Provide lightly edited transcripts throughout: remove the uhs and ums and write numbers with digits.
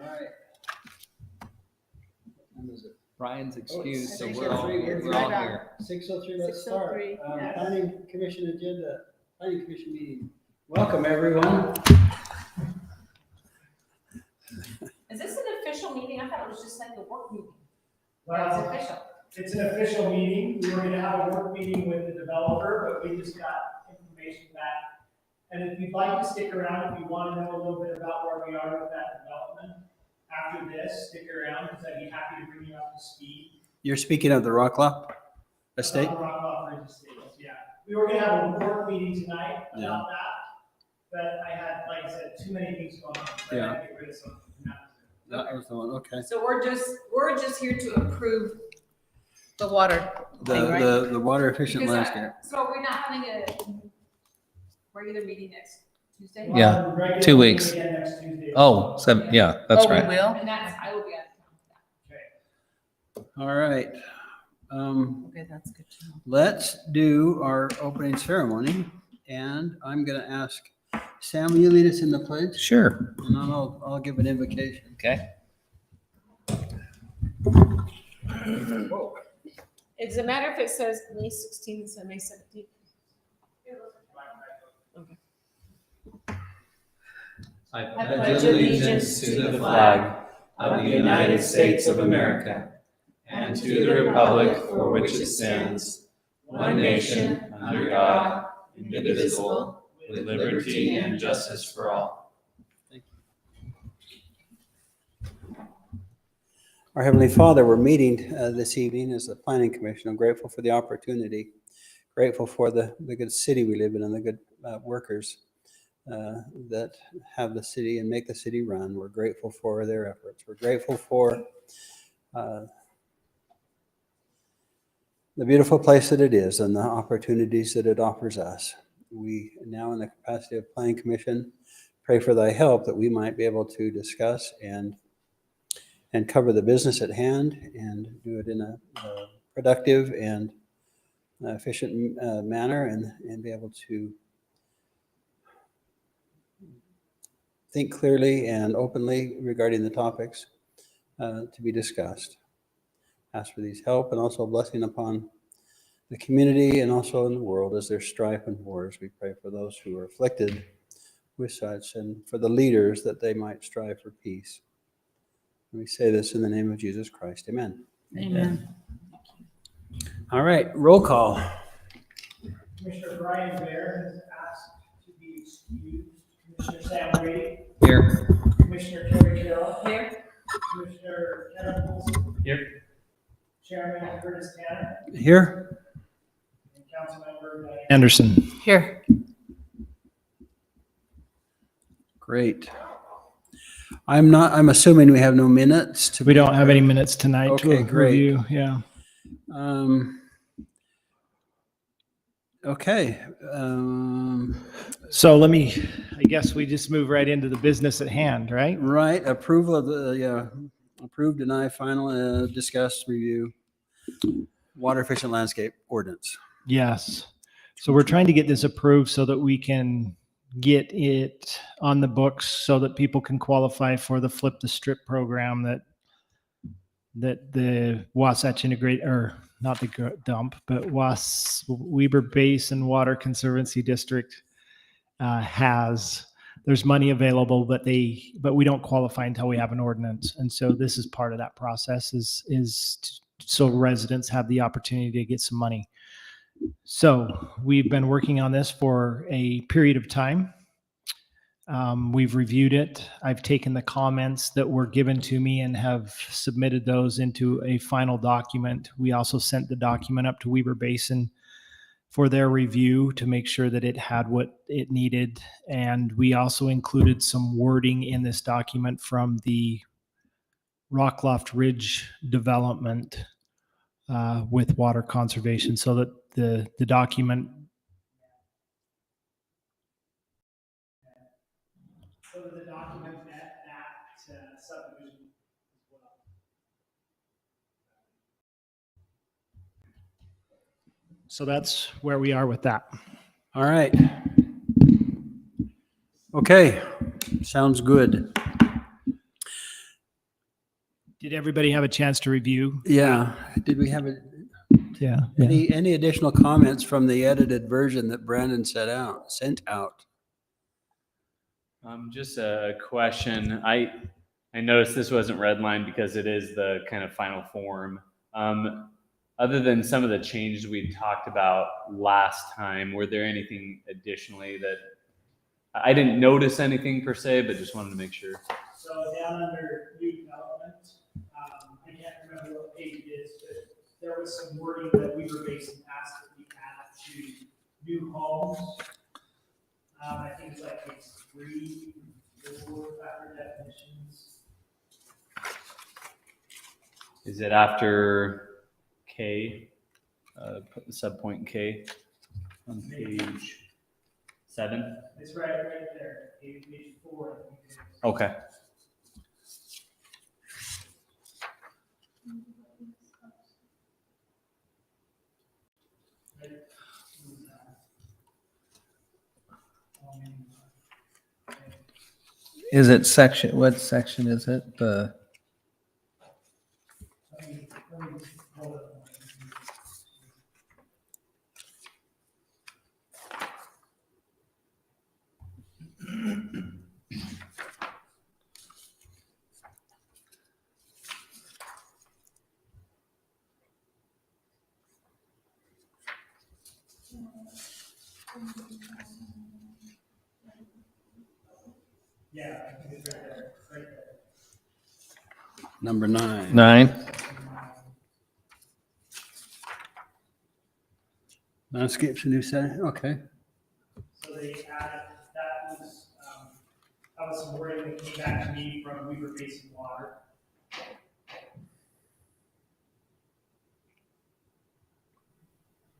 right. When is it? Brian's excused, so 6:03. we're all here. 6:03, let's start. 6:03, yeah. Planning Commission agenda, Planning Commission meeting. Welcome, everyone. Is this an official meeting? I thought it was just like a work meeting. Well, It's official. it's an official meeting. We were gonna have a work meeting with the developer, but we just got information back. And if you'd like to stick around, if you want to know a little bit about where we are with that development, after this, stick around, because I'd be happy to bring you up to speed. You're speaking of the Rockloft Estate? Rockoff Ridge Estates, yeah. We were gonna have a work meeting tonight Yeah. about that, but I had, like I said, too many things going on. So I had to get rid of something. That was the one, okay. So we're just here to approve the water thing, right? The water efficient Because, landscape. So we're not having a regular meeting next Tuesday? Yeah, Regular 2 meeting weeks. again next Tuesday. Oh, seven, yeah, that's right. We will? And that's, I will be out of town. Okay. All right. Okay, that's good to know. Let's do our opening ceremony. And I'm going to ask Sam, will you lead us in the pledge? Sure. And then I'll give an invocation. Okay. Does it matter if it says May 16th instead of May 17th? I pledge allegiance to the flag of the United States of America and to the republic for which it stands, one nation, under God, indivisible, with liberty and justice for all. Our Heavenly Father, we're meeting this evening as the Planning Commission. I'm grateful for the opportunity, grateful for the good city we live in and the good workers that have the city and make the city run. We're grateful for their efforts. We're grateful for the beautiful place that it is and the opportunities that it offers us. We now, in the capacity of Planning Commission, pray for thy help that we might be able to discuss and cover the business at hand and do it in a productive and efficient manner and be able to think clearly and openly regarding the topics to be discussed. Ask for these help and also blessing upon the community and also in the world as there's strife and wars. We pray for those who are afflicted with such and for the leaders that they might strive for peace. And we say this in the name of Jesus Christ. Amen. Amen. All right, roll call. Commissioner Brian Bear has asked to be excused. Commissioner Sam Brady, Here. Commissioner Terry Carroll, Here? Commissioner Kevin Wilson, Here. Chairman Curtis Tanner, Here. and Councilmember Diane Anderson. Here. Great. I'm assuming we have no minutes to. We don't have any minutes tonight Okay, to great. review. Yeah. Okay. So I guess we just move right into the business at hand, right? Right, approval of the, approve, deny, final, discuss, review, water efficient landscape ordinance. Yes. So we're trying to get this approved so that we can get it on the books so that people can qualify for the Flip the Strip program that the Wasatch Integrate, or not the dump, but Weber Basin Water Conservancy District has. There's money available, but we don't qualify until we have an ordinance. And so this is part of that process so residents have the opportunity to get some money. So we've been working on this for a period of time. We've reviewed it. I've taken the comments that were given to me and have submitted those into a final document. We also sent the document up to Weber Basin for their review to make sure that it had what it needed. And we also included some wording in this document from the Rockloft Ridge development with water conservation so that the document. So the document that subdivision as well. So that's where we are with that. All right. Okay, sounds good. Did everybody have a chance to review? Yeah, did we have Yeah. any additional comments from the edited version that Brandon sent out? Just a question. I noticed this wasn't redlined because it is the kind of final form. Other than some of the changes we talked about last time, were there anything additionally that I didn't notice anything per se, but just wanted to make sure? So down under new development, I can't remember what page it is, but there was some wording that Weaver Basin asked that we add to new homes. I think it's like page 3, 4 factor definitions. Is it after K? Put the subpoint K on page 7. It's right there, page 4. I think it is. Okay. Is it section, what section is it? The, Let me hold it. Yeah, I think it's right there. Number 9. 9? Landscapes a new setting, okay. So they added, that was some wording that came back to me from Weaver Basin Water.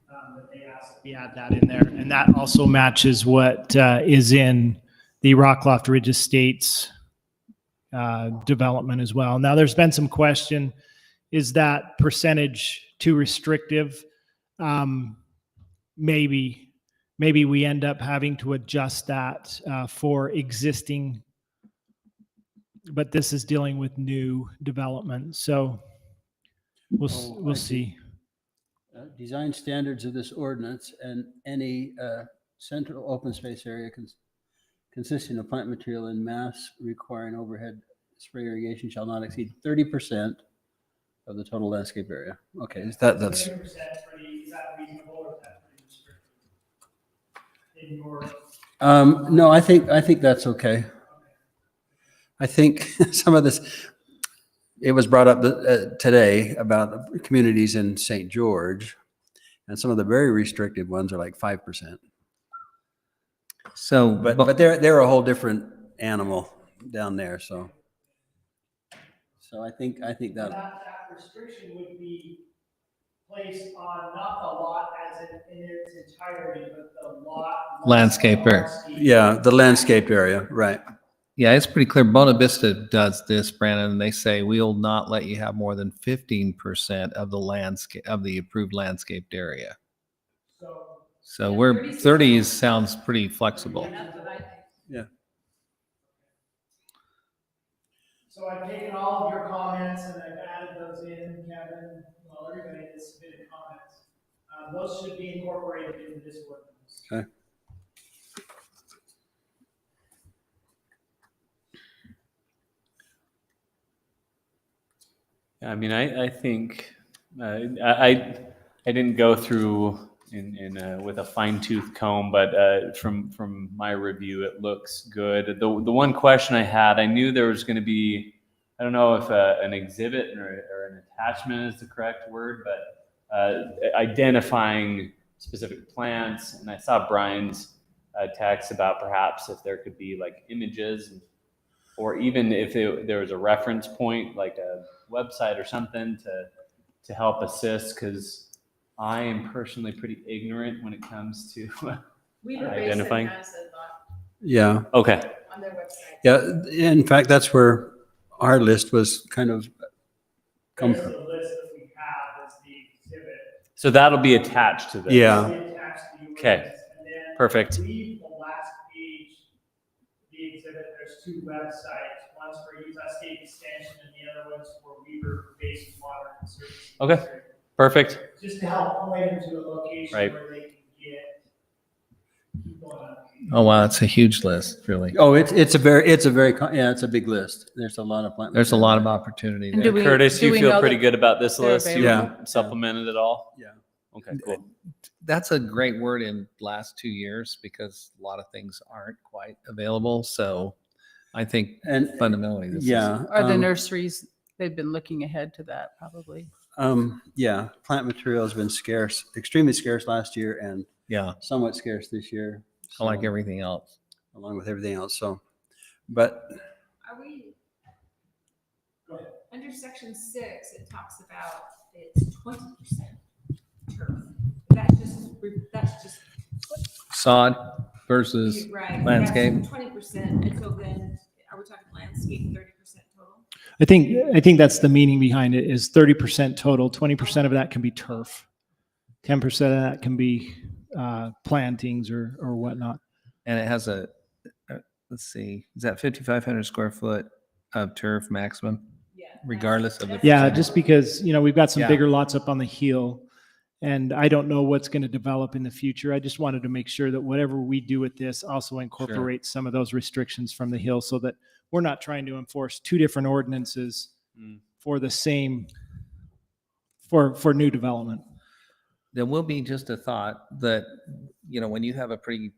That they asked. We add that in there, and that also matches what is in the Rockloft Ridge Estates development as well. Now, there's been some question, is that percentage too restrictive? Maybe we end up having to adjust that for existing, but this is dealing with new development, so we'll see. Design standards of this ordinance and any central open space area consisting of plant material in mass requiring overhead spray irrigation shall not exceed 30% of the total landscape area. Okay, that's 30% is that reasonable or is that pretty restrictive? In your, no, I think that's okay. I think some of this, it was brought up today about communities in St. George, and some of the very restrictive ones are like 5%. So, But they're a whole different animal down there. So I think that that restriction would be placed on not the lot as in its entirety, but the lot. Landscaper. yeah, the landscaped area, right? yeah, it's pretty clear. Bona Vista does this, Brandon, and they say we'll not let you have more than 15% of the landscape of the approved landscaped area. So we're 30 sounds pretty flexible. That's what I think. Yeah. So I've taken all of your comments and I've added those in, Kevin, well, everybody has submitted comments. Those should be incorporated into this ordinance. Okay. I mean, I think I didn't go through in with a fine tooth comb, but from my review, it looks good. The one question I had, I knew there was going to be, I don't know if an exhibit or an attachment is the correct word, but identifying specific plants, and I saw Brian's text about perhaps if there could be like images, or even if there was a reference point, like a website or something to help assist, because I am personally pretty ignorant when it comes to Weaver identifying. Basin has a lot Yeah. Okay. on their website. Yeah. In fact, that's where our list was kind of come There's from. the list that we have as the exhibit. So that'll be attached to this. Yeah. It'll be attached to the Okay. ordinance, and then Perfect. I believe the last page, the exhibit, there's there's two websites. One's for Utah State Extension and the other one's for Weaver Basin Water Conservancy. Okay. District. Perfect. Just to help point them to a location Right. where they can keep going on. Oh, wow. It's a huge list, really. Oh, it's a big list. There's a lot of plant. There's a lot of material. opportunity And there. do we- Curtis, you we feel know pretty that good about this they're list? You available? would supplement it at all? Yeah. Okay, cool. That's a great word in last 2 years because a lot of things aren't quite available. So I think And fundamentally this is yeah. Are the nurseries, they've been looking ahead to that probably. Yeah, plant material has been scarce, extremely scarce last year and yeah, somewhat scarce this year. like so- everything else. along with everything else. So, but Are we, Go ahead. under section 6, it talks about it's 20% turf. That's just Sod versus right. landscape. 20%. And so then, are we talking landscape 30% total? I think that's the meaning behind it is 30% total. 20% of that can be turf. 10% of that can be plantings or whatnot. And it has let's see, is that 5,500 square foot of turf maximum, Yeah. regardless of the. Yeah, percentage? just because, we've got some Yeah. bigger lots up on the hill and I don't know what's going to develop in the future. I just wanted to make sure that whatever we do with this also incorporates some of those restrictions from the hill so that we're not trying to enforce two different ordinances for the same, for new development. There will be just a thought that, when you have a pretty,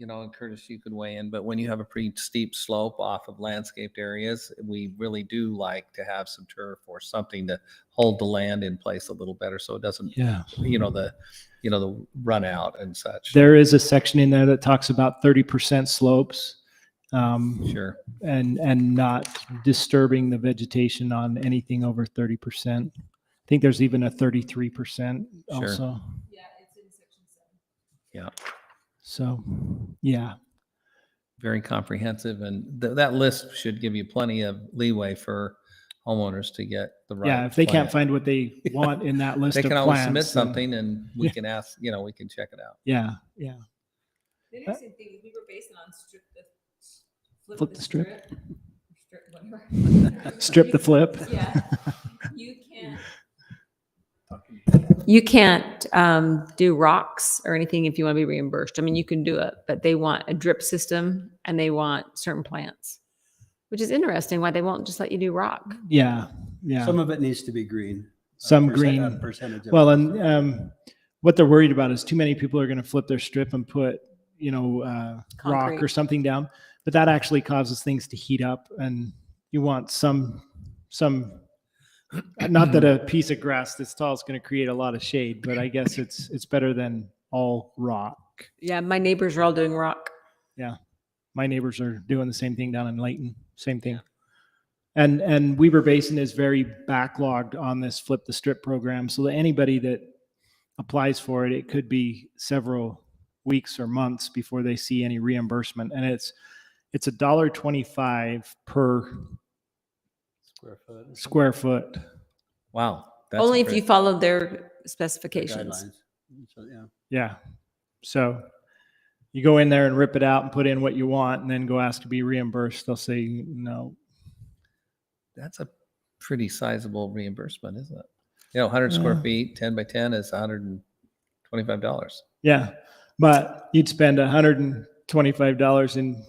and Curtis, you could weigh in, but when you have a pretty steep slope off of landscaped areas, we really do like to have some turf or something to hold the land in place a little better so it doesn't, Yeah. the run out and such. There is a section in there that talks about 30% slopes. Sure. And not disturbing the vegetation on anything over 30%. I think there's even a 33% Sure. also. Yeah, it's in section 7. Yeah. So, yeah. Very comprehensive. And that list should give you plenty of leeway for homeowners to get the right. Yeah, if they can't plant. find what they want in that list They of can always plants. submit then- something and we Yeah. can ask, we can check it out. Yeah, yeah. The interesting thing is we were basing on Flip the strip. Strip, whatever. Strip the flip. Yeah. You can't do rocks or anything if you want to be reimbursed. I mean, you can do it, but they want a drip system and they want certain plants, which is interesting why they won't just let you do rock. Yeah, yeah. some of it needs to be green. Some A green. percentage of Well, it. and what they're worried about is too many people are going to flip their strip and put, rock Concrete. or something down, but that actually causes things to heat up and you want some, not that a piece of grass this tall is going to create a lot of shade, but I guess it's better than all rock. Yeah, my neighbors are all doing rock. Yeah. My neighbors are doing the same thing down in Layton, same thing. And Weber Basin is very backlogged on this Flip the Strip program. So that anybody that applies for it, it could be several weeks or months before they see any reimbursement. And it's $1.25 per Square foot. square foot. Wow. That's Only if you impressive. follow their specifications. Guidelines. So, yeah. Yeah. So you go in there and rip it out and put in what you want and then go ask to be reimbursed. They'll say no. That's a pretty sizable reimbursement, isn't it? 100 square feet, 10 by 10 is $125. Yeah. But you'd spend $125 in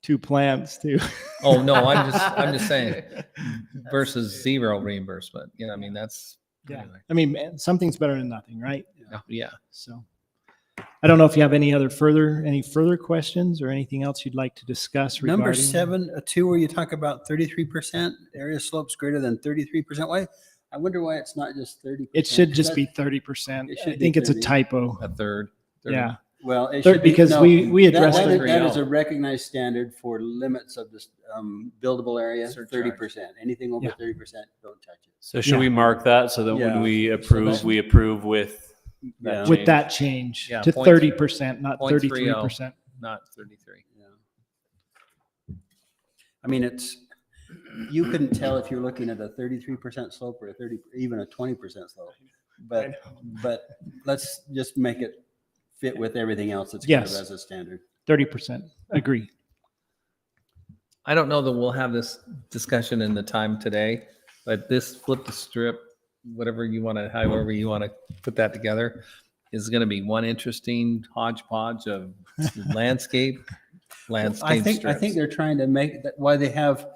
2 plants too. Oh, no, I'm just saying versus zero reimbursement. I mean, that's. Yeah. anyway. I mean, man, something's better than nothing, right? Yeah. So I don't know if you have any further questions or anything else you'd like to discuss regarding. Number 7, 2, where you talk about 33% area slopes greater than 33%. Why? I wonder why it's not just 30%. It should just be 30%. It I should be think it's a 30. typo. A third. Yeah. Well, it Third, should be, because no, we addressed that, it. that is a recognized standard for limits of this buildable area. Surcharge. 30%. Anything over Yeah. 30%, don't touch it. So should Yeah. we mark that so that Yeah. when we So approve, that- we approve with Yeah. that With change? that change Yeah, to point- 30%, not 0.30. 33%. Not 33. Yeah. I mean, you couldn't tell if you're looking at a 33% slope or even a 20% slope. But let's just make it fit with everything else that's kind of Yes. as a standard. 30%. Agree. I don't know that we'll have this discussion in the time today, but this flip the strip, whatever you want to, however you want to put that together, is going to be one interesting hodgepodge of landscape I think strips. they're trying to make that why they have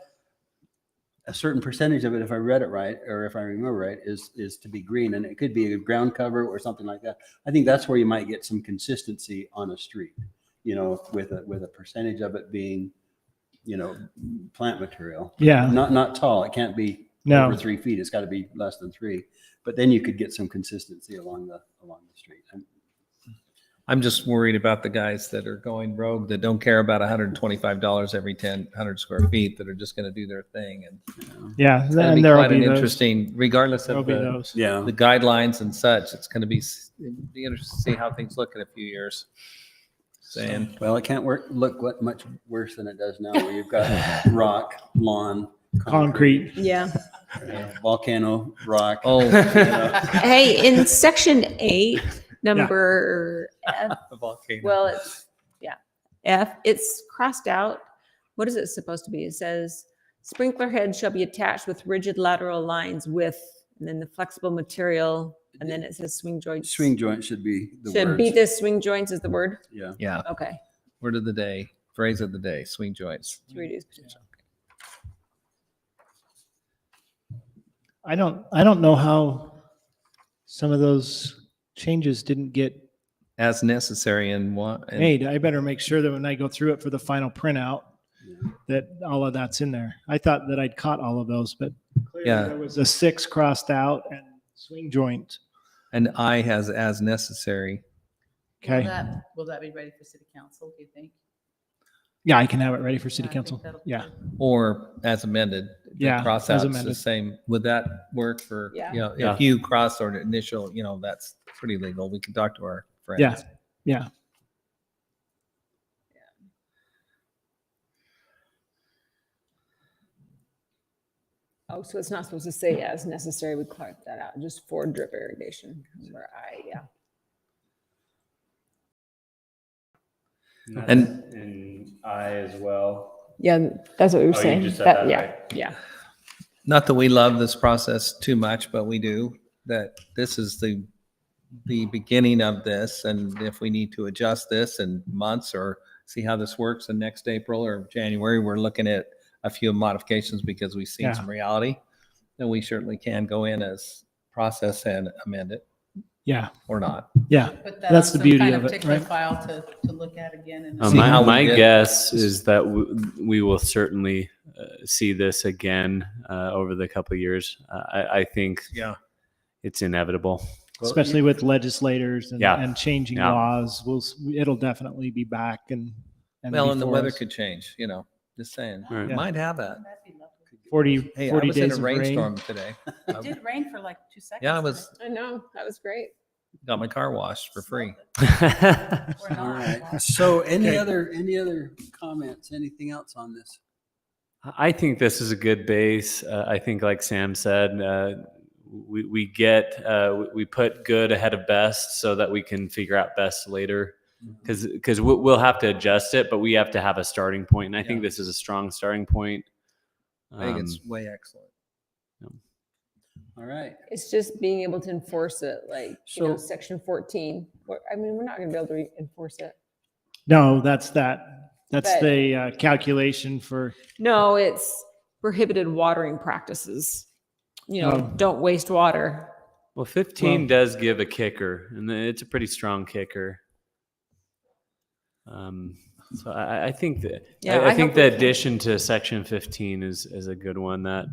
a certain percentage of it, if I read it right, or if I remember right, is to be green, and it could be a ground cover or something like that. I think that's where you might get some consistency on a street, you know, with a percentage of it being, you know, plant material. Yeah. Not tall. It can't be No. over 3 feet. It's got to be less than 3. But then you could get some consistency along the street. I'm just worried about the guys that are going rogue that don't care about $125 every 100 square feet that are just going to do their thing. And Yeah. it's going to And be there'll quite an be those. interesting, regardless There'll of be the those. Yeah. guidelines and such. It's going to be interesting to see how things look in a few years. Saying, Well, it can't look much worse than it does now, where you've got rock, lawn, Concrete. Yeah. volcano, rock. oh, you know. Hey, in section 8, number F, a volcano. well, it's, yeah, F, it's crossed out. What is it supposed to be? It says sprinkler head shall be attached with rigid lateral lines with, and then the flexible material, and then it says swing joints. Swing joint should be the Should word. be this swing joints is the word? Yeah. Yeah. Okay. Word of the day, phrase of the day, swing joints. To reduce potential. I don't know how some of those changes didn't get As necessary and what? made. I better make sure that when I go through it for the final printout, that all of that's in there. I thought that I'd caught all of those, but clearly Yeah. there was a 6 crossed out and swing joint. And I has as necessary. Okay. Will that be ready for city council, do you think? Yeah, I can have it ready for city I think council. that'll be Yeah. good. Or as amended. The Yeah, cross as outs the amended. same. Would that work for, Yeah. you know, Yeah. if you cross or initial, you know, that's pretty legal. We can talk to our friends. Yeah. Yeah. Oh, so it's not supposed to say as necessary. We clarify that out, just for drip irrigation. Number I, yeah. And- I as well. Yeah, that's what we were Oh, you saying. just said that, yeah, right? yeah. Not that we love this process too much, but we do, that this is the beginning of this. And if we need to adjust this in months or see how this works in next April or January, we're looking at a few modifications because we've seen Yeah. some reality. Then we certainly can go in as process and amend it Yeah. or not. Yeah. Put that That's on the some beauty kind of it, particular right? file to look at again. And See how we My get- guess is that we will certainly see this again over the couple of years. I think Yeah. it's inevitable. Especially with legislators and, Yeah. and changing Yeah. laws. It'll definitely be back and Well, and the before weather us. could change, you know, just saying. Right. Yeah. Might have that. That'd be lovely. 40 Hey, I 40 was in days a of rain. rainstorm today. It did rain for like 2 seconds. Yeah, I didn't was, I know, that was great. got my car washed for it? free. Or All not. right. So any Okay. other comments? Anything else on this? I think this is a good base. I think, like Sam said, we put good ahead of best so that we can figure out best later. Because we'll have to adjust it, but we have to have a starting point, and I think this is a strong starting point. I think it's way excellent. All right. It's just being able to enforce it, like, So- section 14. I mean, we're not gonna be able to enforce it. No, that's that. That's But- the calculation for, No, it's prohibited watering practices. Oh. Don't waste water. Well, 15 Well- does give a kicker, and it's a pretty strong kicker. So I think that Yeah, I I think hope the we can- addition to section 15 is a good one. That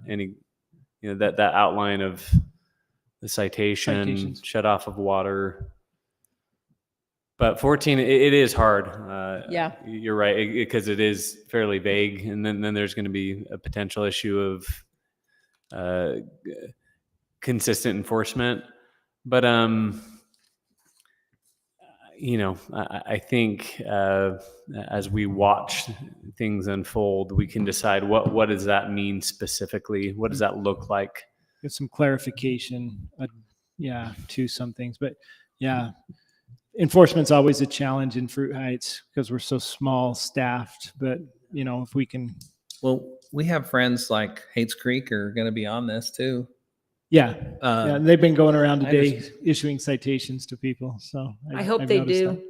that outline of the citation, Citations. shut off of water. But 14, it is hard. Yeah. You're right, because it is fairly vague, and then there's going to be a potential issue of consistent enforcement. But I think as we watch things unfold, we can decide what does that mean specifically. What does that look like? get some clarification, to some things. But yeah, enforcement's always a challenge in Fruit Heights because we're so small staffed. But if we can Well, we have friends like Hates Creek are going to be on this too. Yeah. Yeah, they've been going around I today issuing citations to people. So I hope I've they noticed do. that.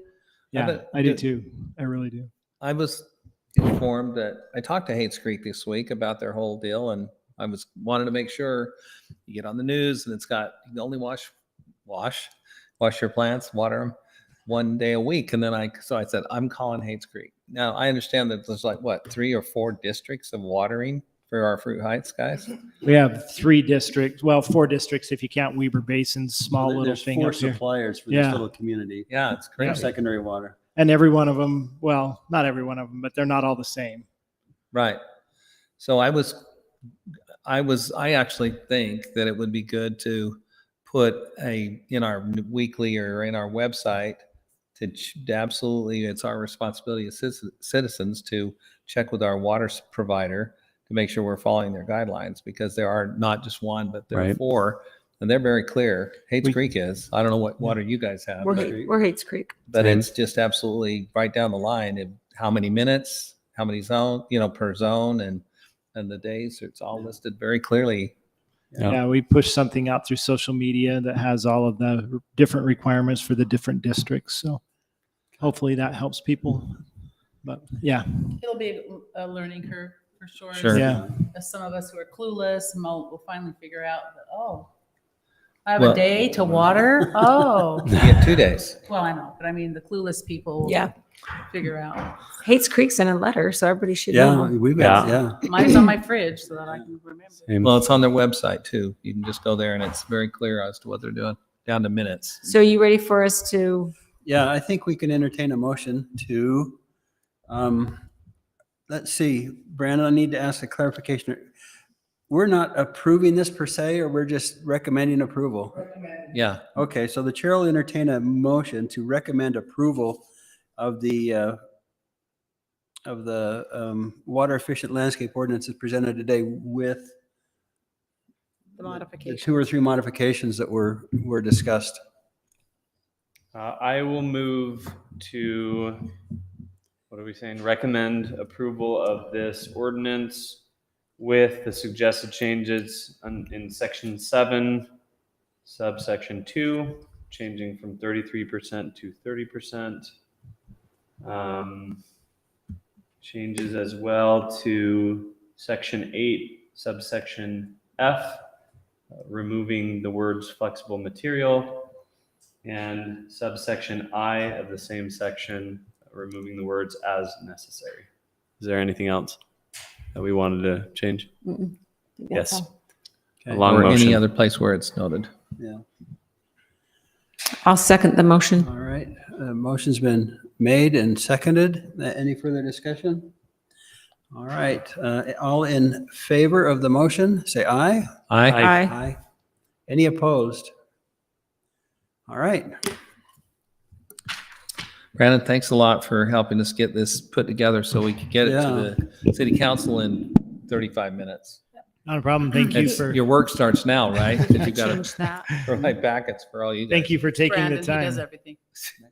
Yeah, bet- I do too. I really do. I was informed that I talked to Hates Creek this week about their whole deal, and I wanted to make sure you get on the news and it's got, you can only wash your plants, water them 1 day a week. And then I said, I'm calling Hates Creek. Now I understand that there's like what, 3 or 4 districts of watering for our Fruit Heights guys. We have 3 districts, well, 4 districts if you count Weber Basin's small little There's thing 4 up here. suppliers for Yeah. this little community. Yeah, it's For crazy. secondary water. And every one of them, well, not every one of them, but they're not all the same. Right. So I actually think that it would be good to put in our weekly or in our website to absolutely, it's our responsibility as citizens to check with our water provider to make sure we're following their guidelines, because there are not just one, but there are Right. 4, and they're very clear. Hates Creek is. I don't know what water you guys have, We're Hates Creek. but it's just absolutely right down the line of how many minutes, how many zone, per zone, and the days. It's all listed very clearly. Yeah. Yeah, we push something out through social media that has all of the different requirements for the different districts. So hopefully that helps people. But yeah, It'll be a learning curve for sure. Sure. yeah. Some of us who are clueless will finally figure out that, oh, I have Well- a day to water. Oh, You get 2 days. well, I know, but I mean, the clueless people will Yeah. figure out. Hates Creek sent a letter, so everybody should Yeah, know. we've got, Yeah. yeah. Mine's on my fridge so that I can remember. Same. Well, it's on their website too. You can just go there and it's very clear as to what they're doing, down to minutes. So are you ready for us to, Yeah, I think we can entertain a motion to, let's see, Brandon, I need to ask a clarification. We're not approving this per se, or we're just recommending approval? Yeah. Okay, so the chair will entertain a motion to recommend approval of the water efficient landscape ordinance as presented today with the the modification? 2 or 3 modifications that were discussed. I will move to, what are we saying? Recommend approval of this ordinance with the suggested changes in section 7, subsection 2, changing from 33% to 30%. Changes as well to section 8, subsection F, removing the words flexible material, and subsection I of the same section, removing the words as necessary. Is there anything else that we wanted to change? Mm-mm. Yes. That's all. Okay. A long Or motion. any other place where it's noted. Yeah, I'll second the motion. all right. Motion's been made and seconded. Any further discussion? All right, all in favor of the motion, say aye. Aye. Aye. Aye. Any opposed? All right. Brandon, thanks a lot for helping us get this put together so we could get it to the city council in 35 minutes. Not a problem. Thank you for, Your work starts now, right? Because you've got to Change that. provide packets for all you guys. thank you for taking Brandon, the he does time. everything.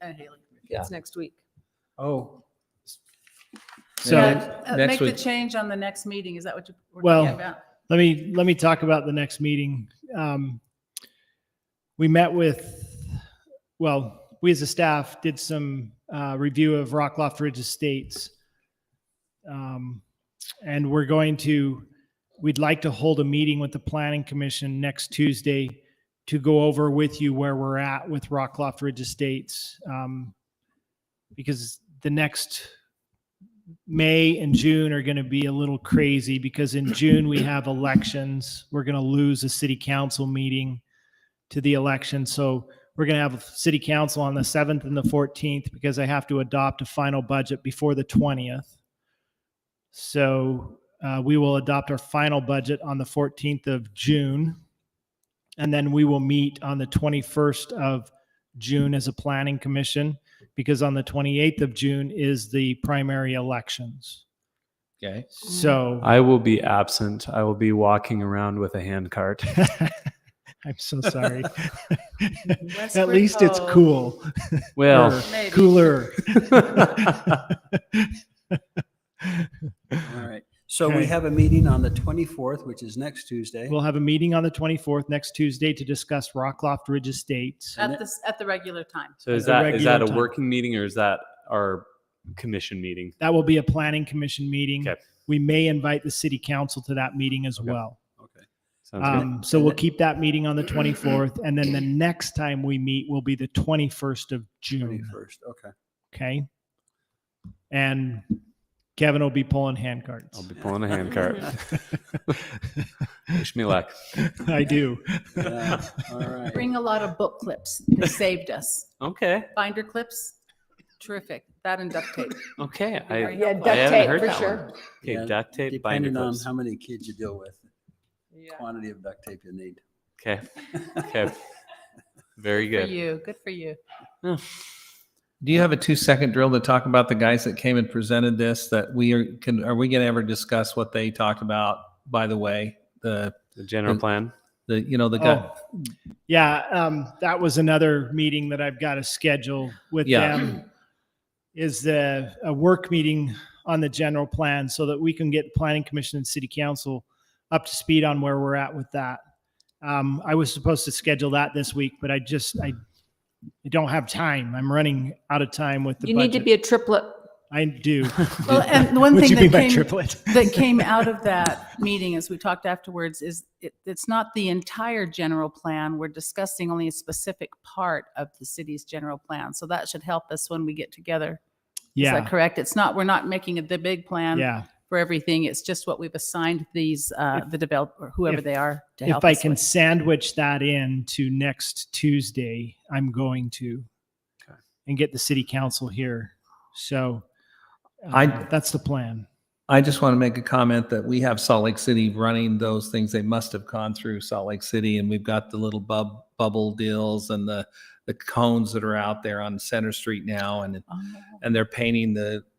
And Haley. Yeah. It's next week. Oh, So Next Make the week. change on the next meeting. Is that what you were Well, talking about? let me talk about the next meeting. We met with, we as a staff did some review of Rockloft Ridge Estates. And we'd like to hold a meeting with the Planning Commission next Tuesday to go over with you where we're at with Rockloft Ridge Estates. Because the next May and June are going to be a little crazy, because in June we have elections. We're going to lose a city council meeting to the election. So we're going to have a city council on the 7th and the 14th, because I have to adopt a final budget before the 20th. So we will adopt our final budget on the 14th of June. And then we will meet on the 21st of June as a planning commission, because on the 28th of June is the primary elections. Okay. So I will be absent. I will be walking around with a hand cart. I'm so sorry. Westward At least it's Ho. cool. Well, Or Maybe. cooler. all right. So we Okay. have a meeting on the 24th, which is next Tuesday. We'll have a meeting on the 24th, next Tuesday, to discuss Rockloft Ridge Estates. At the regular time. So At is the that regular a time. working meeting or is that our commission meeting? That will be a planning commission meeting. Okay. We may invite the city council to that meeting as Okay. well. Okay. Sounds good. So we'll keep that meeting on the 24th, and then the next time we meet will be the 21st of June. 21st, okay. Okay. And Kevin will be pulling hand cards. I'll be pulling a hand cart. Wish me luck. I do. Yeah, all right. Bring a lot of book clips. They saved us. Okay. Binder clips. Terrific. That and duct tape. Okay. Very Yeah, helpful. duct haven't tape heard for that sure. one. Okay, Yeah, duct tape, binder Depending on clips. how many kids you deal with, quantity of duct tape you need. Okay. Okay. Very Good for good. you. Good for you. Do you have a 2-second drill to talk about the guys that came and presented this, that are we going to ever discuss what they talked about, by the way? The general plan. The guy. Oh, yeah. That was another meeting that I've got to schedule with Yeah. them. Is a work meeting on the general plan so that we can get the planning commission and city council up to speed on where we're at with that. I was supposed to schedule that this week, but I don't have time. I'm running out of time with the You budget. need to be a triplet. I do. Well, and the one Would thing you be that my came, triplet? that came out of that meeting, as we talked afterwards, is it's not the entire general plan. We're discussing only a specific part of the city's general plan. So that should help us when we get together. Is Yeah. that correct? We're not making the big plan Yeah. for everything. It's just what we've assigned these, the developer, whoever if- they are, to help If I us can with. sandwich that in to next Tuesday, I'm going to, Okay. and get the city council here. So I- that's the plan. I just want to make a comment that we have Salt Lake City running those things. They must have gone through Salt Lake City, and we've got the little bubble deals and the cones that are out there on Center Street now, and they're painting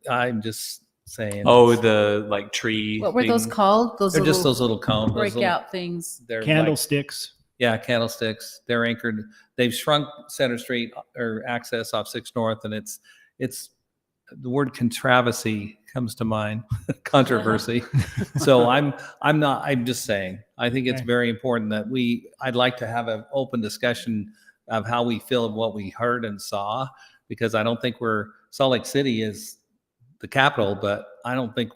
I'm just saying. Oh, the like tree. What were those thing. called? Those They're just little those little cones. those little- breakout things. They're like- Candlesticks. yeah, candlesticks. They're anchored. They've shrunk Center Street or access off 6 North, and it's the word controversy comes to mind, controversy. So I'm just saying, I think it's Okay. very important that I'd like to have an open discussion of how we feel of what we heard and saw, because I don't think Salt Lake City is the capital, but I don't think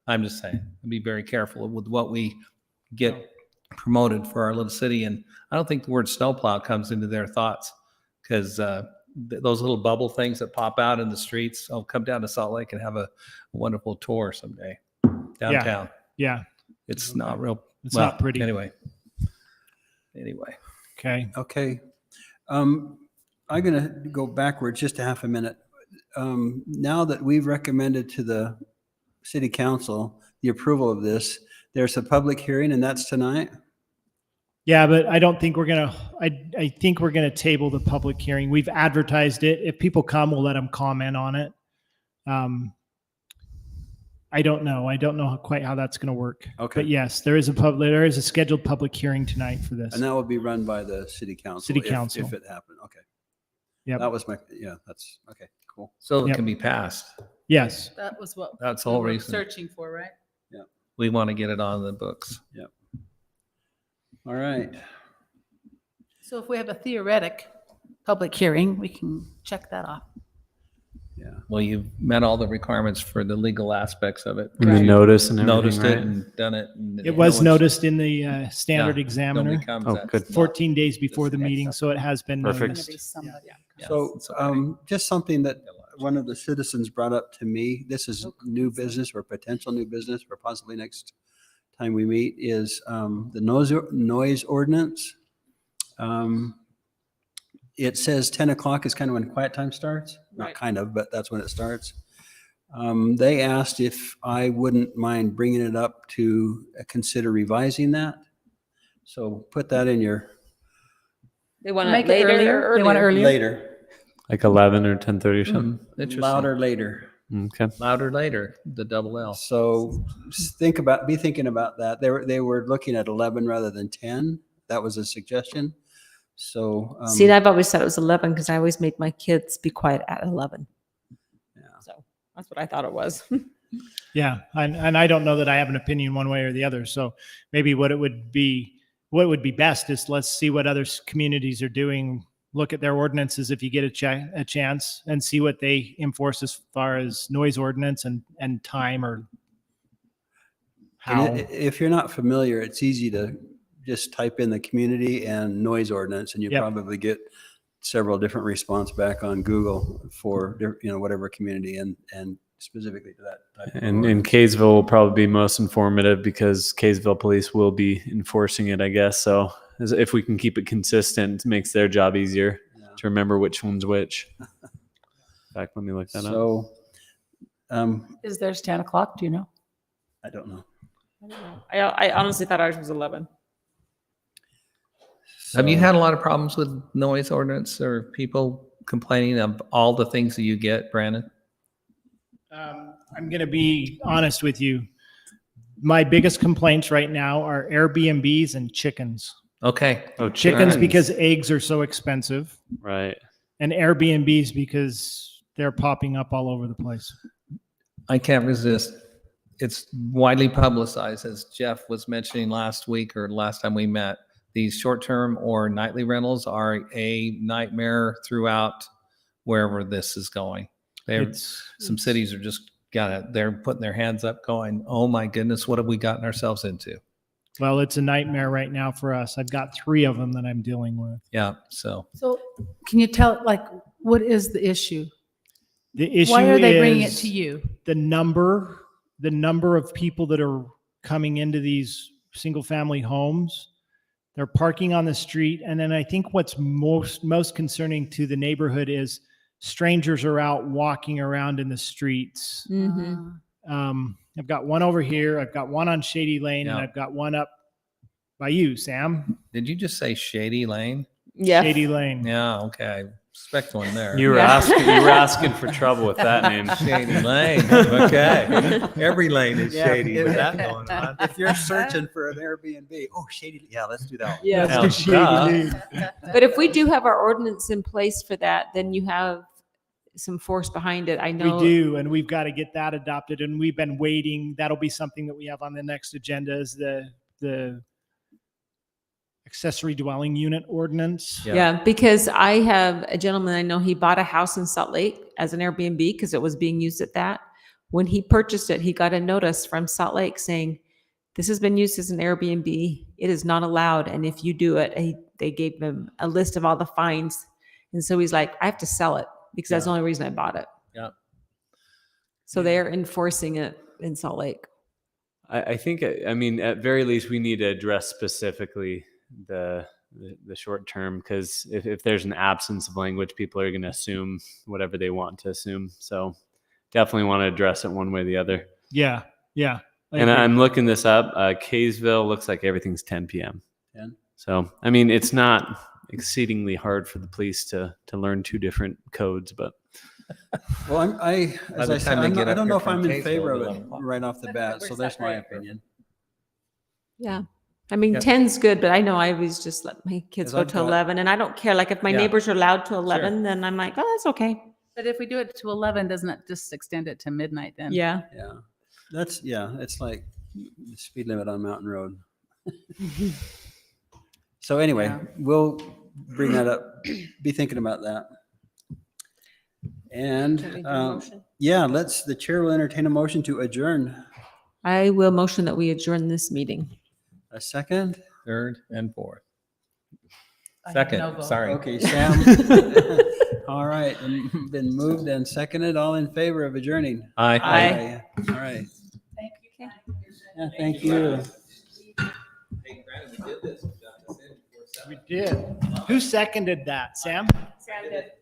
I'm just saying, be very careful with what we get promoted for our little city. And I don't think the word snowplow comes into their thoughts, because those little bubble things that pop out in the streets. Oh, come down to Salt Lake and have a wonderful tour someday downtown. Yeah. It's not real. It's not pretty. Anyway. Okay. Okay. I'm going to go backwards just a half a minute. Now that we've recommended to the city council the approval of this, there's a public hearing, and that's tonight. Yeah, but I don't think we're going to, I think we're going to table the public hearing. We've advertised it. If people come, we'll let them comment on it. I don't know. I don't know quite how that's going to work. Okay. But yes, there is a scheduled public hearing tonight for this. And that will be run by the city council. City if- council. If it happened. Okay. Yep. That was that's okay. Cool. So it Yep. can be passed. Yes. That was what That's the we whole were reason. searching for, right? We want to get it on the books. All right. So if we have a theoretic public hearing, we can check that off. Yeah. Well, you've met all the requirements for the legal aspects of it. And the notice and everything, Noticed right? it and done it. And It no was one's- noticed in the standard Nobody examiner comes. Oh, That's good. not- 14 days before the meeting, so it has been Perfect. Gonna noticed. be somebody. Yeah, So it's okay. just something that one of the citizens brought up to me, this is new business or potential new business for possibly next time we meet, is the noise ordinance. It says 10 o'clock is kind of when quiet time starts. Not Right. kind of, but that's when it starts. They asked if I wouldn't mind bringing it up to consider revising that. So put that in your They want Make it it later earlier? or They want it earlier? Earlier? Like 11 or 10:30 or something. Interesting. louder later. Okay. Louder later, the double L. So be thinking about that. They were looking at 11 rather than 10. That was a suggestion. So See, I've always thought it was 11 because I always made my kids be quiet at 11. Yeah. So that's what I thought it was. Yeah, and I don't know that I have an opinion one way or the other. So maybe what would be best is let's see what other communities are doing. Look at their ordinances if you get a chance, and see what they enforce as far as noise ordinance and time or how. And if you're not familiar, it's easy to just type in the community and noise ordinance, and you Yep. probably get several different response back on Google for, whatever community and specifically to that type of And ordinance. Kaysville will probably be most informative because Kaysville police will be enforcing it, I guess. So if we can keep it consistent, it makes their job easier Yeah. to remember which one's which. In fact, let me look that up. So, Is theirs 10 o'clock? Do you know? I don't know. I honestly thought ours was 11. Have you So- had a lot of problems with noise ordinance or people complaining of all the things that you get, Brandon? I'm going to be honest with you. My biggest complaints right now are Airbnbs and chickens. Okay. Oh, Chickens because eggs are so expensive, right. and Airbnbs because they're popping up all over the place. I can't resist. It's widely publicized, as Jeff was mentioning last week or last time we met. These short-term or nightly rentals are a nightmare throughout wherever this is going. Some cities are just they're putting their hands up going, oh my goodness, what have we gotten ourselves into? Well, it's a nightmare right now for us. I've got 3 of them that I'm dealing with. Yeah. So So can you tell, what is the issue? The issue Why are they bringing it is to you? the number of people that are coming into these single family homes. They're parking on the street. And then I think what's most concerning to the neighborhood is strangers are out walking around in the streets. Mm-hmm. I've got one over here. I've got one on Shady Lane, and Yeah. I've got one up by you, Sam. did you just say Shady Lane? Yeah. Shady Lane. Yeah. Okay. I expect one there. You were asking for trouble with that name. Shady Lane. Okay. Every lane is Yeah, shady with if- that going on. If you're searching for an Airbnb, shady, yeah, let's do that one. Yeah. Hell, Shady duh. Lane. But if we do have our ordinance in place for that, then you have some force behind it. I know. We do, and we've got to get that adopted, and we've been waiting. That'll be something that we have on the next agenda is the accessory dwelling unit ordinance. Yeah, because I have a gentleman I know, he bought a house in Salt Lake as an Airbnb because it was being used at that. When he purchased it, he got a notice from Salt Lake saying, this has been used as an Airbnb. It is not allowed. And if you do it, they gave him a list of all the fines. And so he's like, I have to sell it because that's the only reason I bought it. Yeah. So they're enforcing it in Salt Lake. I think, I mean, at very least, we need to address specifically the short term, because if there's an absence of language, people are going to assume whatever they want to assume. So definitely want to address it one way or the other. Yeah. I And agree. I'm looking this up. Kaysville looks like everything's 10 p.m. 10? So, I mean, it's not exceedingly hard for the police to learn 2 different codes, but Well, By as the I said, time they I get up don't know here if I'm from in Kaysville, favor of it'll it be 11 right off the bat. So Where's that's that my right? opinion. Yeah. I mean, Yep. 10's good, but I know I always just let my kids 'Cause go I've to got- 11, and I don't care. Like if my Yeah. neighbors are allowed to 11, then I'm like, oh, that's okay. But if we do it to 11, doesn't it just extend it to midnight then? Yeah. Yeah. It's like the speed limit on Mountain Road. So anyway, Yeah. we'll bring that up. Be thinking about that. And the chair will entertain a motion to adjourn. I will motion that we adjourn this meeting. A second? third and fourth. I have no Second, vote. sorry. Okay, Sam. All right, and been moved and seconded. All in favor of adjourning? Aye. Aye. All right. Thank you. Yeah, thank you. We did. Who seconded that? Sam? Sounded.